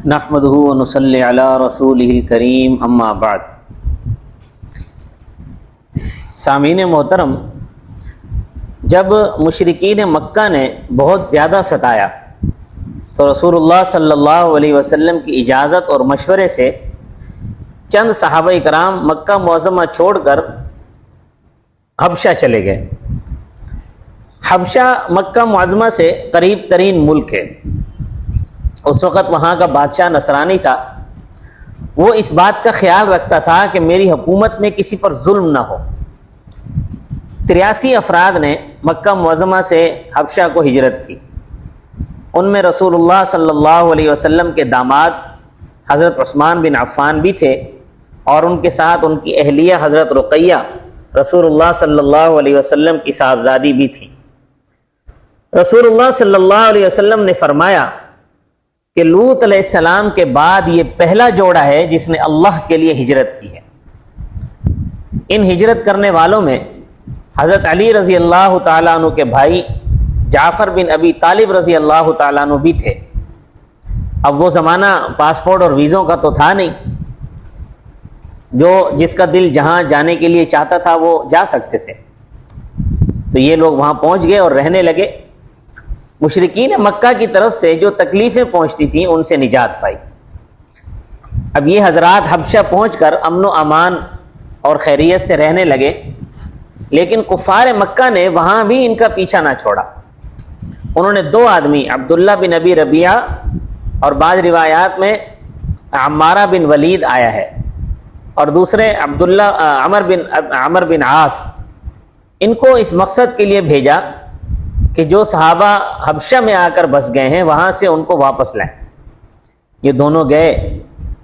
نحمدہ و نصلی علی رسولہ الکریم اما بعد۔ سامعین محترم، جب مشرکین مکہ نے بہت زیادہ ستایا تو رسول اللہ صلی اللہ علیہ وسلم کی اجازت اور مشورے سے چند صحابہ کرام مکہ معظمہ چھوڑ کر حبشہ چلے گئے۔ حبشہ مکہ معظمہ سے قریب ترین ملک ہے۔ اس وقت وہاں کا بادشاہ نصرانی تھا۔ وہ اس بات کا خیال رکھتا تھا کہ میری حکومت میں کسی پر ظلم نہ ہو۔ 83 افراد نے مکہ معظمہ سے حبشہ کو ہجرت کی۔ ان میں رسول اللہ صلی اللہ علیہ وسلم کے داماد حضرت عثمان بن عفان بھی تھے، اور ان کے ساتھ ان کی اہلیہ حضرت رقیہ رسول اللہ صلی اللہ علیہ وسلم کی صاحبزادی بھی تھی۔ رسول اللہ صلی اللہ علیہ وسلم نے فرمایا کہ لوط علیہ السلام کے بعد یہ پہلا جوڑا ہے جس نے اللہ کے لیے ہجرت کی ہے۔ ان ہجرت کرنے والوں میں حضرت علی رضی اللہ تعالیٰ عنہ کے بھائی جعفر بن ابی طالب رضی اللہ تعالیٰ عنہ بھی تھے۔ اب وہ زمانہ پاسپورٹ اور ویزوں کا تو تھا نہیں، جس کا دل جہاں جانے کے لیے چاہتا تھا وہ جا سکتے تھے۔ تو یہ لوگ وہاں پہنچ گئے اور رہنے لگے۔ مشرکین مکہ کی طرف سے جو تکلیفیں پہنچتی تھیں ان سے نجات پائی۔ اب یہ حضرات حبشہ پہنچ کر امن و امان اور خیریت سے رہنے لگے، لیکن کفار مکہ نے وہاں بھی ان کا پیچھا نہ چھوڑا۔ انہوں نے 2 آدمی، عبداللہ بن ابی ربیعہ اور بعض روایات میں عمارہ بن ولید آیا ہے، اور دوسرے عمر بن عاص، ان کو اس مقصد کے لیے بھیجا کہ جو صحابہ حبشہ میں آ کر بس گئے ہیں وہاں سے ان کو واپس لائیں۔ یہ دونوں گئے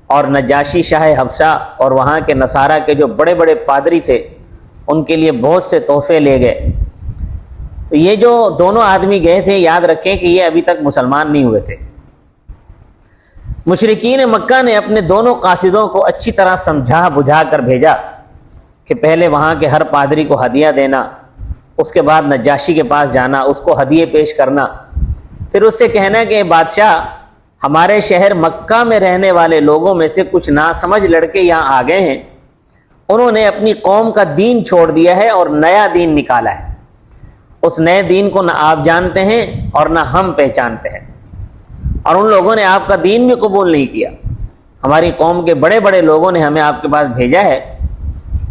اور نجاشی شاہ حبشہ اور وہاں کے نصارہ کے جو بڑے بڑے پادری تھے ان کے لیے بہت سے تحفے لے گئے۔ تو یہ جو دونوں آدمی گئے تھے، یاد رکھیں کہ یہ ابھی تک مسلمان نہیں ہوئے تھے۔ مشرکین مکہ نے اپنے دونوں قاصدوں کو اچھی طرح سمجھا بجھا کر بھیجا کہ پہلے وہاں کے ہر پادری کو ہدیہ دینا، اس کے بعد نجاشی کے پاس جانا، اس کو ہدیے پیش کرنا، پھر اس سے کہنا کہ بادشاہ ہمارے شہر مکہ میں رہنے والے لوگوں میں سے کچھ ناسمجھ لڑکے یہاں آ گئے ہیں، انہوں نے اپنی قوم کا دین چھوڑ دیا ہے اور نیا دین نکالا ہے۔ اس نئے دین کو نہ آپ جانتے ہیں اور نہ ہم پہچانتے ہیں، اور ان لوگوں نے آپ کا دین بھی قبول نہیں کیا۔ ہماری قوم کے بڑے بڑے لوگوں نے ہمیں آپ کے پاس بھیجا ہے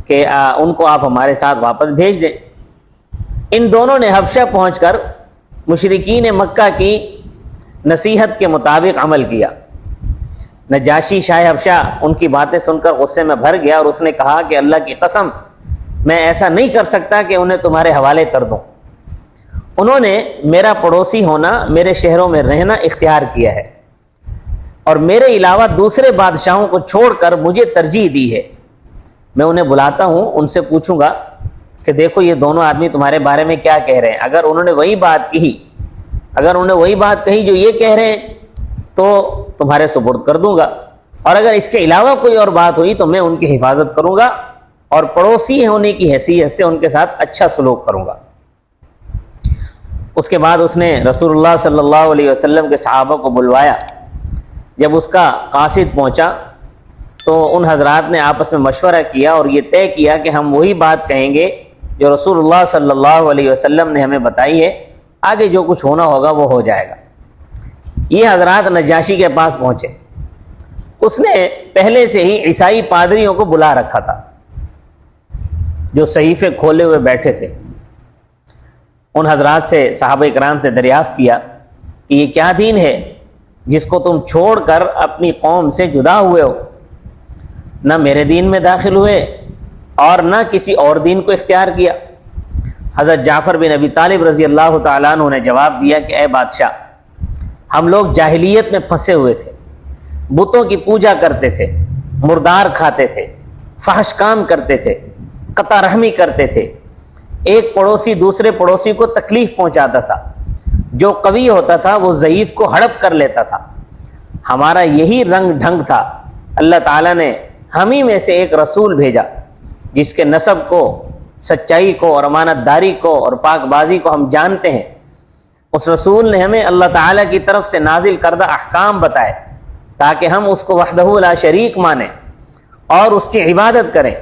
کہ ان کو آپ ہمارے ساتھ واپس بھیج دیں۔ ان دونوں نے حبشہ پہنچ کر مشرکین مکہ کی نصیحت کے مطابق عمل کیا۔ نجاشی شاہ حبشہ ان کی باتیں سن کر غصے میں بھر گیا، اور اس نے کہا کہ اللہ کی قسم، میں ایسا نہیں کر سکتا کہ انہیں تمہارے حوالے کر دوں۔ انہوں نے میرا پڑوسی ہونا، میرے شہروں میں رہنا اختیار کیا ہے، اور میرے علاوہ دوسرے بادشاہوں کو چھوڑ کر مجھے ترجیح دی ہے۔ میں انہیں بلاتا ہوں، ان سے پوچھوں گا کہ دیکھو یہ دونوں آدمی تمہارے بارے میں کیا کہہ رہے ہیں۔ اگر انہوں نے وہی بات کہی جو یہ کہہ رہے ہیں تو تمہارے سپرد کر دوں گا، اور اگر اس کے علاوہ کوئی اور بات ہوئی تو میں ان کی حفاظت کروں گا اور پڑوسی ہونے کی حیثیت سے ان کے ساتھ اچھا سلوک کروں گا۔ اس کے بعد اس نے رسول اللہ صلی اللہ علیہ وسلم کے صحابہ کو بلوایا۔ جب اس کا قاصد پہنچا تو ان حضرات نے آپس میں مشورہ کیا اور یہ طے کیا کہ ہم وہی بات کہیں گے جو رسول اللہ صلی اللہ علیہ وسلم نے ہمیں بتائی ہے، آگے جو کچھ ہونا ہوگا وہ ہو جائے گا۔ یہ حضرات نجاشی کے پاس پہنچے۔ اس نے پہلے سے ہی عیسائی پادریوں کو بلا رکھا تھا جو صحیفے کھولے ہوئے بیٹھے تھے۔ ان حضرات سے، صحابہ کرام سے دریافت کیا کہ یہ کیا دین ہے جس کو تم چھوڑ کر اپنی قوم سے جدا ہوئے ہو؟ نہ میرے دین میں داخل ہوئے اور نہ کسی اور دین کو اختیار کیا۔ حضرت جعفر بن ابی طالب رضی اللہ تعالیٰ عنہ نے جواب دیا کہ اے بادشاہ، ہم لوگ جاہلیت میں پھنسے ہوئے تھے، بتوں کی پوجا کرتے تھے، مردار کھاتے تھے، فحش کام کرتے تھے، قطع رحمی کرتے تھے، ایک پڑوسی دوسرے پڑوسی کو تکلیف پہنچاتا تھا، جو قوی ہوتا تھا وہ ضعیف کو ہڑپ کر لیتا تھا۔ ہمارا یہی رنگ ڈھنگ تھا۔ اللہ تعالیٰ نے ہم ہی میں سے ایک رسول بھیجا جس کے نسب کو، سچائی کو اور امانت داری کو اور پاک بازی کو ہم جانتے ہیں۔ اس رسول نے ہمیں اللہ تعالیٰ کی طرف سے نازل کردہ احکام بتائے تاکہ ہم اس کو وحدہ لا شریک مانیں اور اس کی عبادت کریں،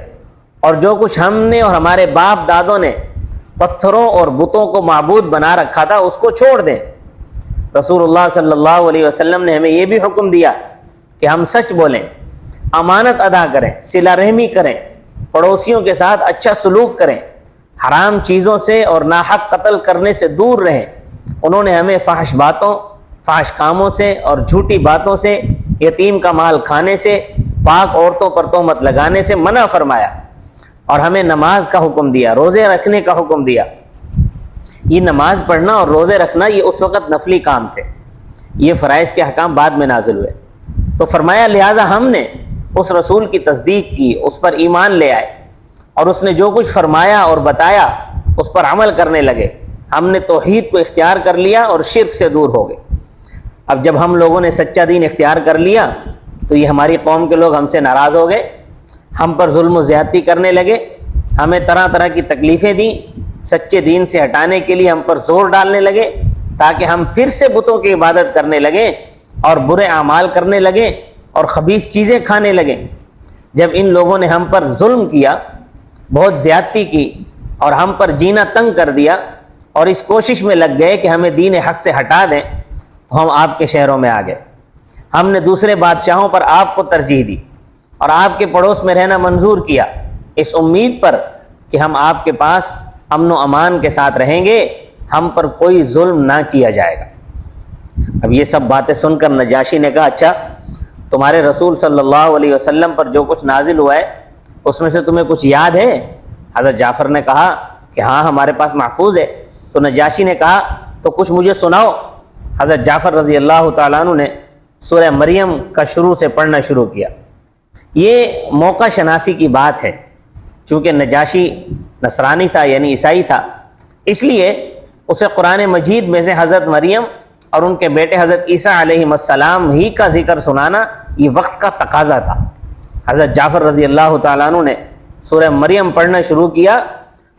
اور جو کچھ ہم نے اور ہمارے باپ دادوں نے پتھروں اور بتوں کو معبود بنا رکھا تھا اس کو چھوڑ دیں۔ رسول اللہ صلی اللہ علیہ وسلم نے ہمیں یہ بھی حکم دیا کہ ہم سچ بولیں، امانت ادا کریں، صلہ رحمی کریں، پڑوسیوں کے ساتھ اچھا سلوک کریں، حرام چیزوں سے اور ناحق قتل کرنے سے دور رہیں۔ انہوں نے ہمیں فحش باتوں، فحش کاموں سے اور جھوٹی باتوں سے، یتیم کا مال کھانے سے، پاک عورتوں پر تہمت لگانے سے منع فرمایا، اور ہمیں نماز کا حکم دیا، روزے رکھنے کا حکم دیا۔ یہ نماز پڑھنا اور روزے رکھنا یہ اس وقت نفلی کام تھے، یہ فرائض کے احکام بعد میں نازل ہوئے۔ تو فرمایا لہٰذا ہم نے اس رسول کی تصدیق کی، اس پر ایمان لے آئے، اور اس نے جو کچھ فرمایا اور بتایا اس پر عمل کرنے لگے۔ ہم نے توحید کو اختیار کر لیا اور شرک سے دور ہو گئے۔ اب جب ہم لوگوں نے سچا دین اختیار کر لیا تو یہ ہماری قوم کے لوگ ہم سے ناراض ہو گئے، ہم پر ظلم و زیادتی کرنے لگے، ہمیں طرح طرح کی تکلیفیں دیں، سچے دین سے ہٹانے کے لیے ہم پر زور ڈالنے لگے تاکہ ہم پھر سے بتوں کی عبادت کرنے لگیں اور برے اعمال کرنے لگیں اور خبیث چیزیں کھانے لگیں۔ جب ان لوگوں نے ہم پر ظلم کیا، بہت زیادتی کی اور ہم پر جینا تنگ کر دیا اور اس کوشش میں لگ گئے کہ ہمیں دین حق سے ہٹا دیں، تو ہم آپ کے شہروں میں آ گئے۔ ہم نے دوسرے بادشاہوں پر آپ کو ترجیح دی اور آپ کے پڑوس میں رہنا منظور کیا، اس امید پر کہ ہم آپ کے پاس امن و امان کے ساتھ رہیں گے، ہم پر کوئی ظلم نہ کیا جائے گا۔ اب یہ سب باتیں سن کر نجاشی نے کہا اچھا تمہارے رسول صلی اللہ علیہ وسلم پر جو کچھ نازل ہوا ہے اس میں سے تمہیں کچھ یاد ہے؟ حضرت جعفر نے کہا کہ ہاں ہمارے پاس محفوظ ہے۔ تو نجاشی نے کہا تو کچھ مجھے سناؤ۔ حضرت جعفر رضی اللہ تعالیٰ عنہ نے سورہ مریم کا شروع سے پڑھنا شروع کیا۔ یہ موقع شناسی کی بات ہے، چونکہ نجاشی نصرانی تھا یعنی عیسائی تھا، اس لیے اسے قرآن مجید میں سے حضرت مریم اور ان کے بیٹے حضرت عیسیٰ علیہ السلام ہی کا ذکر سنانا یہ وقت کا تقاضا تھا۔ حضرت جعفر رضی اللہ تعالیٰ عنہ نے سورہ مریم پڑھنا شروع کیا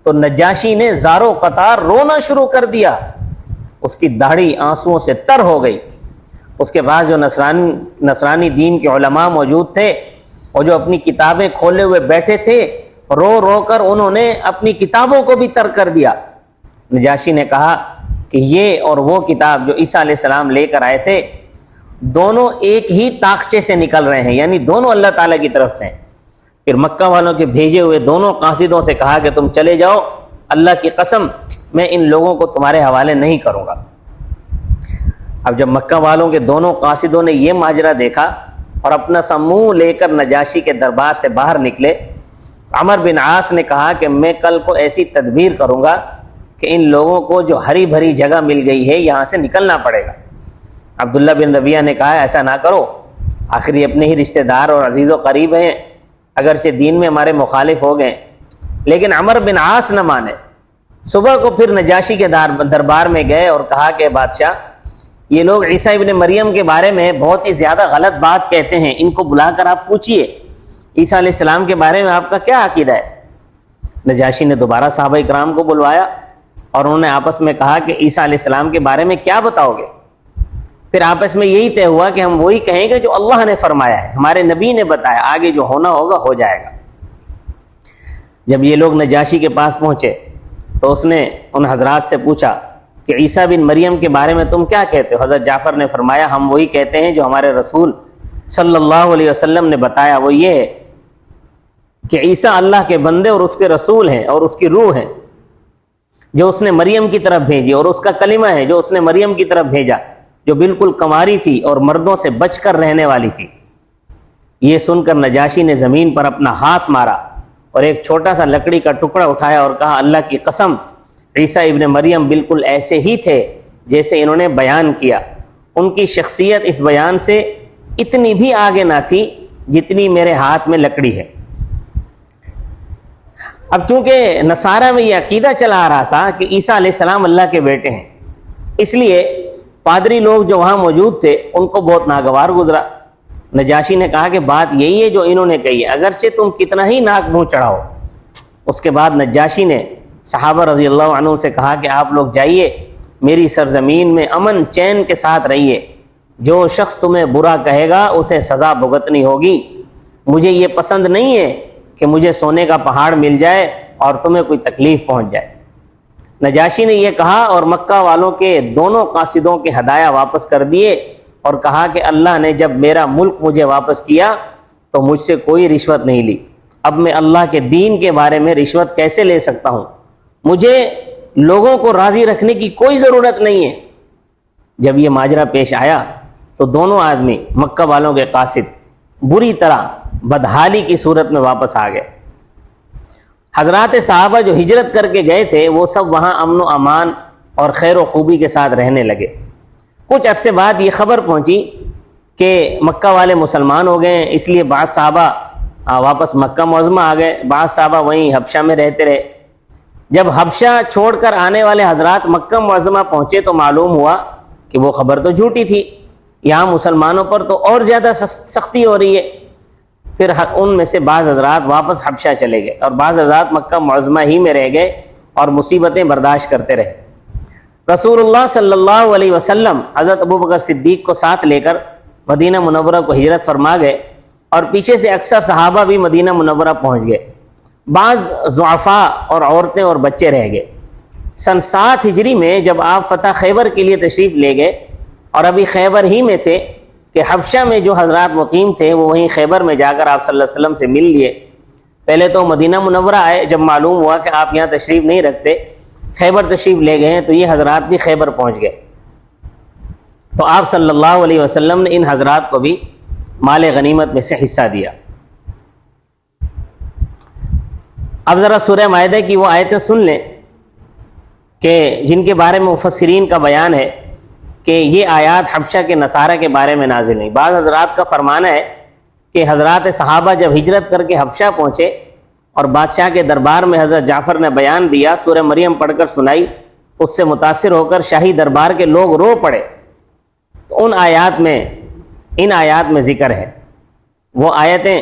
تو نجاشی نے زارو قطار رونا شروع کر دیا، اس کی داڑھی آنسوؤں سے تر ہو گئی۔ اس کے بعد جو نصرانی دین کے علماء موجود تھے اور جو اپنی کتابیں کھولے ہوئے بیٹھے تھے، رو رو کر انہوں نے اپنی کتابوں کو بھی ترک کر دیا۔ نجاشی نے کہا کہ یہ اور وہ کتاب جو عیسیٰ علیہ السلام لے کر آئے تھے دونوں ایک ہی طاقچے سے نکل رہے ہیں، یعنی دونوں اللہ تعالیٰ کی طرف سے ہیں۔ پھر مکہ والوں کے بھیجے ہوئے دونوں قاصدوں سے کہا کہ تم چلے جاؤ، اللہ کی قسم میں ان لوگوں کو تمہارے حوالے نہیں کروں گا۔ اب جب مکہ والوں کے دونوں قاصدوں نے یہ ماجرا دیکھا اور اپنا سا منہ لے کر نجاشی کے دربار سے باہر نکلے، عمر بن عاص نے کہا کہ میں کل کو ایسی تدبیر کروں گا کہ ان لوگوں کو جو ہری بھری جگہ مل گئی ہے یہاں سے نکلنا پڑے گا۔ عبداللہ بن ربیعہ نے کہا ایسا نہ کرو، آخر یہ اپنے ہی رشتہ دار اور عزیز و قریب ہیں، اگرچہ دین میں ہمارے مخالف ہو گئے، لیکن عمر بن عاص نہ مانے۔ صبح کو پھر نجاشی کے دربار میں گئے اور کہا کہ بادشاہ یہ لوگ عیسیٰ ابن مریم کے بارے میں بہت ہی زیادہ غلط بات کہتے ہیں، ان کو بلا کر آپ پوچھئے عیسیٰ علیہ السلام کے بارے میں آپ کا کیا عقیدہ ہے۔ نجاشی نے دوبارہ صحابہ کرام کو بلوایا اور انہوں نے آپس میں کہا کہ عیسیٰ علیہ السلام کے بارے میں کیا بتاؤ گے؟ پھر آپس میں یہی طے ہوا کہ ہم وہی کہیں گے جو اللہ نے فرمایا ہے، ہمارے نبی نے بتایا، آگے جو ہونا ہوگا ہو جائے گا۔ جب یہ لوگ نجاشی کے پاس پہنچے تو اس نے ان حضرات سے پوچھا کہ عیسیٰ بن مریم کے بارے میں تم کیا کہتے ہو؟ حضرت جعفر نے فرمایا ہم وہی کہتے ہیں جو ہمارے رسول صلی اللہ علیہ وسلم نے بتایا، وہ یہ ہے کہ عیسیٰ اللہ کے بندے اور اس کے رسول ہیں اور اس کی روح ہے جو اس نے مریم کی طرف بھیجی، اور اس کا کلمہ ہے جو اس نے مریم کی طرف بھیجا، جو بالکل کنواری تھی اور مردوں سے بچ کر رہنے والی تھی۔ یہ سن کر نجاشی نے زمین پر اپنا ہاتھ مارا اور ایک چھوٹا سا لکڑی کا ٹکڑا اٹھایا اور کہا اللہ کی قسم عیسیٰ ابن مریم بالکل ایسے ہی تھے جیسے انہوں نے بیان کیا، ان کی شخصیت اس بیان سے اتنی بھی آگے نہ تھی جتنی میرے ہاتھ میں لکڑی ہے۔ اب چونکہ نصارہ میں یہ عقیدہ چلا آ رہا تھا کہ عیسیٰ علیہ السلام اللہ کے بیٹے ہیں، اس لیے پادری لوگ جو وہاں موجود تھے ان کو بہت ناگوار گزرا۔ نجاشی نے کہا کہ بات یہی ہے جو انہوں نے کہی ہے، اگرچہ تم کتنا ہی ناک منہ چڑھاؤ۔ اس کے بعد نجاشی نے صحابہ رضی اللہ عنہ سے کہا کہ آپ لوگ جائیے، میری سرزمین میں امن چین کے ساتھ رہیے، جو شخص تمہیں برا کہے گا اسے سزا بھگتنی ہوگی. مجھے یہ پسند نہیں ہے کہ مجھے سونے کا پہاڑ مل جائے اور تمہیں کوئی تکلیف پہنچ جائے. نجاشی نے یہ کہا اور مکہ والوں کے دونوں قاصدوں کے ہدایہ واپس کر دیے اور کہا کہ اللہ نے جب میرا ملک مجھے واپس کیا تو مجھ سے کوئی رشوت نہیں لی. اب میں اللہ کے دین کے بارے میں رشوت کیسے لے سکتا ہوں؟ مجھے لوگوں کو راضی رکھنے کی کوئی ضرورت نہیں ہے. جب یہ ماجرا پیش آیا تو دونوں آدمی مکہ والوں کے قاصد بری طرح بدحالی کی صورت میں واپس آ گئے. حضرات صحابہ جو ہجرت کر کے گئے تھے وہ سب وہاں امن و امان اور خیر و خوبی کے ساتھ رہنے لگے. کچھ عرصے بعد یہ خبر پہنچی کہ مکہ والے مسلمان ہو گئے ہیں، اس لیے بعض صحابہ واپس مکہ معظمہ آ گئے، بعض صحابہ وہیں حبشہ میں رہتے رہے. جب حبشہ چھوڑ کر آنے والے حضرات مکہ معظمہ پہنچے تو معلوم ہوا کہ وہ خبر تو جھوٹی تھی، یہاں مسلمانوں پر تو اور زیادہ سختی ہو رہی ہے. پھر ان میں سے بعض حضرات واپس حبشہ چلے گئے اور بعض حضرات مکہ معظمہ ہی میں رہ گئے اور مصیبتیں برداشت کرتے رہے. رسول اللہ صلی اللہ علیہ وسلم حضرت ابوبکر صدیق کو ساتھ لے کر مدینہ منورہ کو ہجرت فرما گئے اور پیچھے سے اکثر صحابہ بھی مدینہ منورہ پہنچ گئے. بعض ضعفاء اور عورتیں اور بچے رہ گئے. سن 7 ہجری میں جب آپ فتح خیبر کے لیے تشریف لے گئے اور ابھی خیبر ہی میں تھے کہ حبشہ میں جو حضرات مقیم تھے وہ وہیں خیبر میں جا کر آپ صلی اللہ علیہ وسلم سے مل لیے. پہلے تو مدینہ منورہ آئے، جب معلوم ہوا کہ آپ یہاں تشریف نہیں رکھتے، خیبر تشریف لے گئے ہیں، تو یہ حضرات بھی خیبر پہنچ گئے. تو آپ صلی اللہ علیہ وسلم نے ان حضرات کو بھی مال غنیمت میں سے حصہ دیا. اب ذرا سورہ مائدہ کی وہ آیتیں سن لیں کہ جن کے بارے میں مفسرین کا بیان ہے کہ یہ آیات حبشہ کے نصارہ کے بارے میں نازل ہوئی. بعض حضرات کا فرمانا ہے کہ حضرات صحابہ جب ہجرت کر کے حبشہ پہنچے اور بادشاہ کے دربار میں حضرت جعفر نے بیان دیا، سورہ مریم پڑھ کر سنائی، اس سے متاثر ہو کر شاہی دربار کے لوگ رو پڑے. تو ان آیات میں ذکر ہے. وہ آیتیں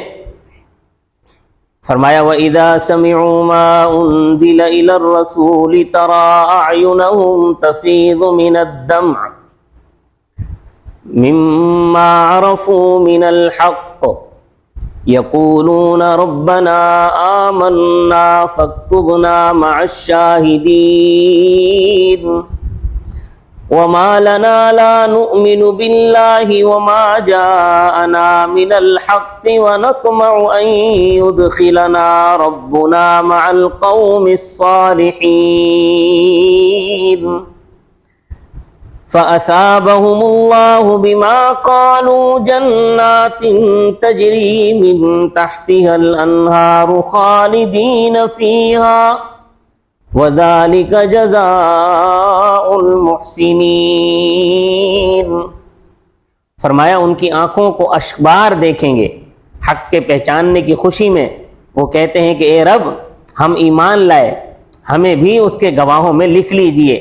فرمایا وَإِذَا سَمِعُوا مَا أُنزِلَ إِلَى الرَّسُولِ تَرَىٰ أَعْيُنَهُمْ تَفِيضُ مِنَ الدَّمْعِ مِمَّا عَرَفُوا مِنَ الْحَقِّ يَقُولُونَ رَبَّنَا آمَنَّا فَاكْتُبْنَا مَعَ الشَّاهِدِينَ وَمَا لَنَا لَا نُؤْمِنُ بِاللَّهِ وَمَا جَاءَنَا مِنَ الْحَقِّ وَنَطْمَعُ أَن يُدْخِلَنَا رَبُّنَا مَعَ الْقَوْمِ الصَّالِحِينَ فَأَثَابَهُمُ اللَّهُ بِمَا قَالُوا جَنَّاتٍ تَجْرِي مِن تَحْتِهَا الْأَنْهَارُ خَالِدِينَ فِيهَا وَذَلِكَ جَزَاءُ الْمُحْسِنِينَ. فرمایا ان کی آنکھوں کو اشکبار دیکھیں گے حق کے پہچاننے کی خوشی میں. وہ کہتے ہیں کہ اے رب، ہم ایمان لائے، ہمیں بھی اس کے گواہوں میں لکھ لیجئے،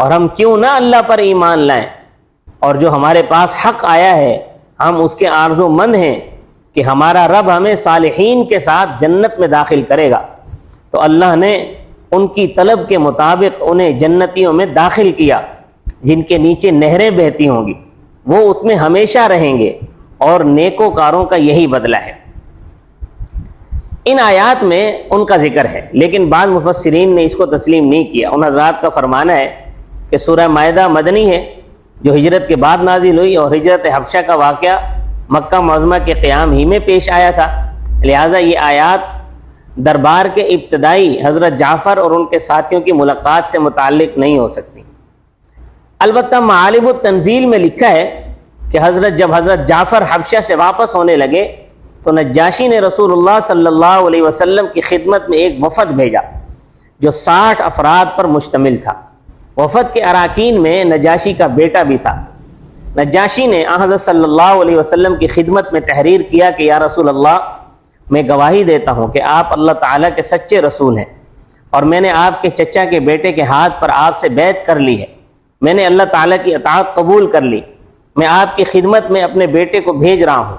اور ہم کیوں نہ اللہ پر ایمان لائیں، اور جو ہمارے پاس حق آیا ہے ہم اس کے آرزو مند ہیں کہ ہمارا رب ہمیں صالحین کے ساتھ جنت میں داخل کرے گا. تو اللہ نے ان کی طلب کے مطابق انہیں جنتیوں میں داخل کیا جن کے نیچے نہریں بہتی ہوں گی، وہ اس میں ہمیشہ رہیں گے، اور نیکوکاروں کا یہی بدلہ ہے. ان آیات میں ان کا ذکر ہے، لیکن بعض مفسرین نے اس کو تسلیم نہیں کیا. ان حضرات کا فرمانا ہے کہ سورہ مائدہ مدنی ہے جو ہجرت کے بعد نازل ہوئی، اور ہجرت حبشہ کا واقعہ مکہ معظمہ کے قیام ہی میں پیش آیا تھا، لہٰذا یہ آیات دربار کے ابتدائی حضرت جعفر اور ان کے ساتھیوں کی ملاقات سے متعلق نہیں ہو سکتی. البتہ معالم التنزیل میں لکھا ہے کہ جب حضرت جعفر حبشہ سے واپس ہونے لگے تو نجاشی نے رسول اللہ صلی اللہ علیہ وسلم کی خدمت میں ایک وفد بھیجا جو 60 افراد پر مشتمل تھا. وفد کے اراکین میں نجاشی کا بیٹا بھی تھا. نجاشی نے حضرت صلی اللہ علیہ وسلم کی خدمت میں تحریر کیا کہ یا رسول اللہ، میں گواہی دیتا ہوں کہ آپ اللہ تعالیٰ کے سچے رسول ہیں، اور میں نے آپ کے چچا کے بیٹے کے ہاتھ پر آپ سے بیعت کر لی ہے. میں نے اللہ تعالیٰ کی اطاعت قبول کر لی. میں آپ کی خدمت میں اپنے بیٹے کو بھیج رہا ہوں،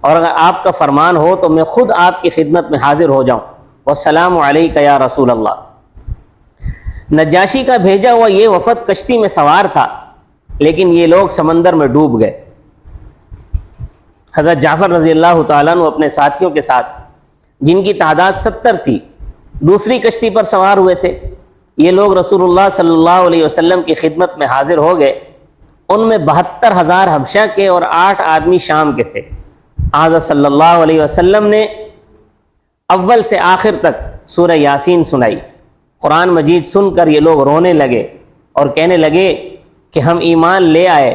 اور اگر آپ کا فرمان ہو تو میں خود آپ کی خدمت میں حاضر ہو جاؤں. والسلام علیک یا رسول اللہ. نجاشی کا بھیجا ہوا یہ وفد کشتی میں سوار تھا، لیکن یہ لوگ سمندر میں ڈوب گئے. حضرت جعفر رضی اللہ تعالیٰ عنہ اپنے ساتھیوں کے ساتھ، جن کی تعداد 70 تھی، دوسری کشتی پر سوار ہوئے تھے۔ یہ لوگ رسول اللہ صلی اللہ علیہ وسلم کی خدمت میں حاضر ہو گئے۔ ان میں 72,000 حبشہ کے اور 8 آدمی شام کے تھے۔ حضرت صلی اللہ علیہ وسلم نے اول سے آخر تک سورہ یاسین سنائی۔ قرآن مجید سن کر یہ لوگ رونے لگے اور کہنے لگے کہ ہم ایمان لے آئے،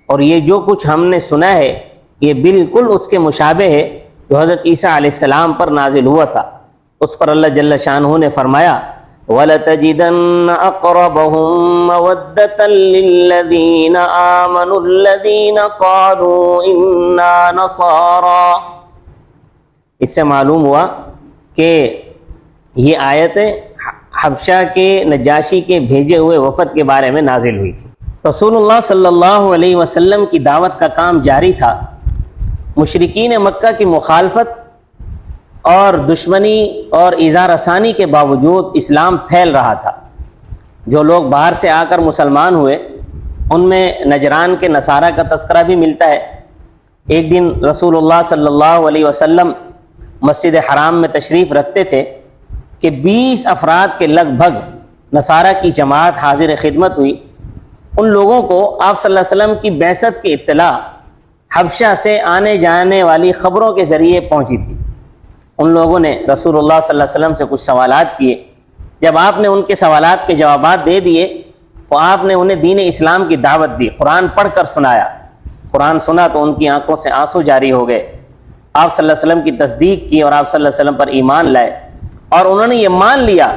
اور یہ جو کچھ ہم نے سنا ہے یہ بالکل اس کے مشابہ ہے جو حضرت عیسیٰ علیہ السلام پر نازل ہوا تھا۔ اس پر اللہ جل شانہ نے فرمایا وَلَتَجِدَنَّ أَقْرَبَهُم مَّوَدَّةً لِّلَّذِينَ آمَنُوا الَّذِينَ قَالُوا إِنَّا نَصَارَىٰ۔ اس سے معلوم ہوا کہ یہ آیت حبشہ کے نجاشی کے بھیجے ہوئے وفد کے بارے میں نازل ہوئی تھی۔ رسول اللہ صلی اللہ علیہ وسلم کی دعوت کا کام جاری تھا۔ مشرکین مکہ کی مخالفت اور دشمنی اور ایذا رسانی کے باوجود اسلام پھیل رہا تھا۔ جو لوگ باہر سے آ کر مسلمان ہوئے ان میں نجران کے نصارہ کا تذکرہ بھی ملتا ہے۔ ایک دن رسول اللہ صلی اللہ علیہ وسلم مسجد حرام میں تشریف رکھتے تھے کہ 20 افراد کے لگ بھگ نصارہ کی جماعت حاضر خدمت ہوئی۔ ان لوگوں کو آپ صلی اللہ علیہ وسلم کی بعثت کی اطلاع حبشہ سے آنے جانے والی خبروں کے ذریعے پہنچی تھی۔ ان لوگوں نے رسول اللہ صلی اللہ علیہ وسلم سے کچھ سوالات کیے۔ جب آپ نے ان کے سوالات کے جوابات دے دیے تو آپ نے انہیں دین اسلام کی دعوت دی، قرآن پڑھ کر سنایا۔ قرآن سنا تو ان کی آنکھوں سے آنسو جاری ہو گئے۔ آپ صلی اللہ علیہ وسلم کی تصدیق کی اور آپ صلی اللہ علیہ وسلم پر ایمان لائے، اور انہوں نے یہ مان لیا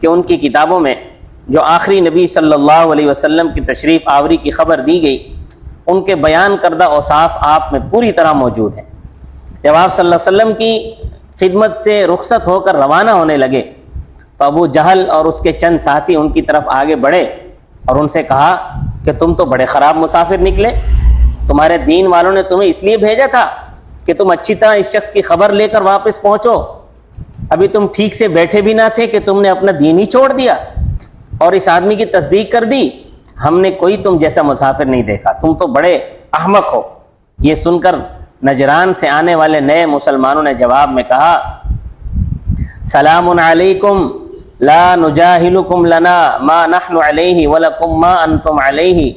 کہ ان کی کتابوں میں جو آخری نبی صلی اللہ علیہ وسلم کی تشریف آوری کی خبر دی گئی، ان کے بیان کردہ اوصاف آپ میں پوری طرح موجود ہیں۔ جب آپ صلی اللہ علیہ وسلم کی خدمت سے رخصت ہو کر روانہ ہونے لگے تو ابو جہل اور اس کے چند ساتھی ان کی طرف آگے بڑھے اور ان سے کہا کہ تم تو بڑے خراب مسافر نکلے، تمہارے دین والوں نے تمہیں اس لیے بھیجا تھا کہ تم اچھی طرح اس شخص کی خبر لے کر واپس پہنچو، ابھی تم ٹھیک سے بیٹھے بھی نہ تھے کہ تم نے اپنا دین ہی چھوڑ دیا اور اس آدمی کی تصدیق کر دی۔ ہم نے کوئی تم جیسا مسافر نہیں دیکھا، تم تو بڑے احمق ہو۔ یہ سن کر نجران سے آنے والے نئے مسلمانوں نے جواب میں کہا سلام علیکم لا نجاہلکم لنا ما نحن علیہ ولکم ما انتم علیہ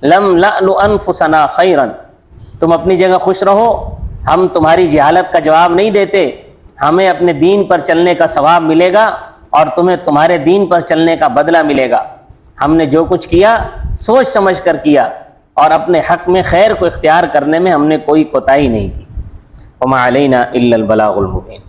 لم نأل انفسنا خیرا۔ تم اپنی جگہ خوش رہو، ہم تمہاری جہالت کا جواب نہیں دیتے، ہمیں اپنے دین پر چلنے کا ثواب ملے گا اور تمہیں تمہارے دین پر چلنے کا بدلہ ملے گا۔ ہم نے جو کچھ کیا سوچ سمجھ کر کیا اور اپنے حق میں خیر کو اختیار کرنے میں ہم نے کوئی کوتاہی نہیں کی۔ وما علینا الا البلاغ المبین۔